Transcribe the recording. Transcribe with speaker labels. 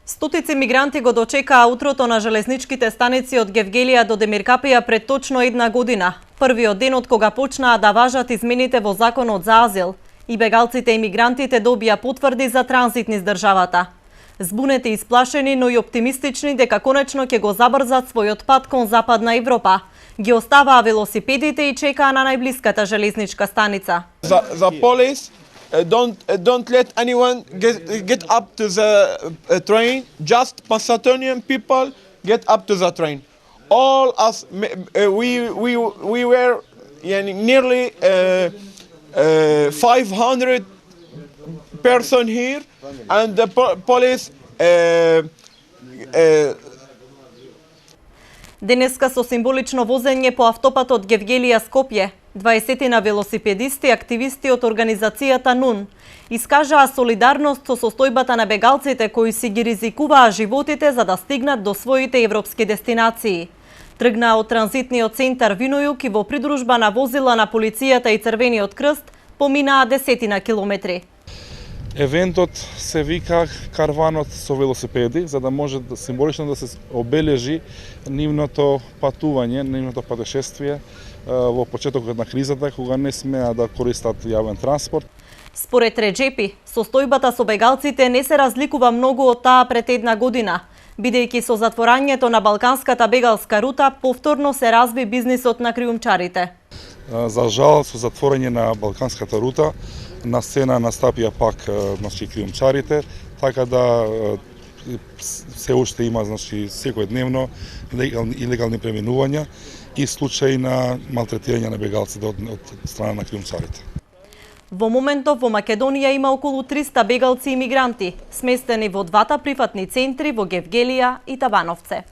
Speaker 1: Стотици мигранти го дочекаа утрото на железничките станици од Гевгелија до Демиркапија пред точно една година. Првиот ден од кога почнаа да важат измените во Законот за азил и бегалците и мигрантите добија потврди за транзит низ државата. Збунети и исплашени, но и оптимистични дека конечно ќе го забрзат својот пат кон Западна Европа. Ги оставаа велосипедите и чекаа на најблиската железничка станица.
Speaker 2: The police don't let anyone get up to the train. Just Macedonian people get up to the train. All us we were nearly 500 person here, and the police.
Speaker 1: Денеска со символично возење по автопатот Гевгелија-Скопје, 20 велосипедисти и активисти од организацијата НУН искажаа солидарност со состојбата на бегалците кои си ги ризикуваа животите за да стигнат до своите европски дестинации. Тргнаа од транзитниот центар Винојук и во придружба на возила на полицијата и Црвениот крст поминаа 10 километри.
Speaker 3: Евентот се вика карванот со велосипеди, за да може символично да се обележи нивното патување, нивното патешествие во почетокот на кризата, кога не смеа да користат јавен транспорт.
Speaker 1: Според Реджепи, состојбата со бегалците не се разликува многу од таа пред една година, бидејќи со затворањето на балканската бегалска рута повторно се разви бизнисот на криумчарите.
Speaker 3: За жал, со затворање на балканската рута, на сцена настапија пак криумчарите, така да се уште има секојдневно илегални преминувања и случаи на малтретирање на бегалците од страна на криумчарите.
Speaker 1: Во моментов во Македонија има околу 300 бегалци и мигранти, сместени во двата прифатни центри во Гевгелија и Табановце.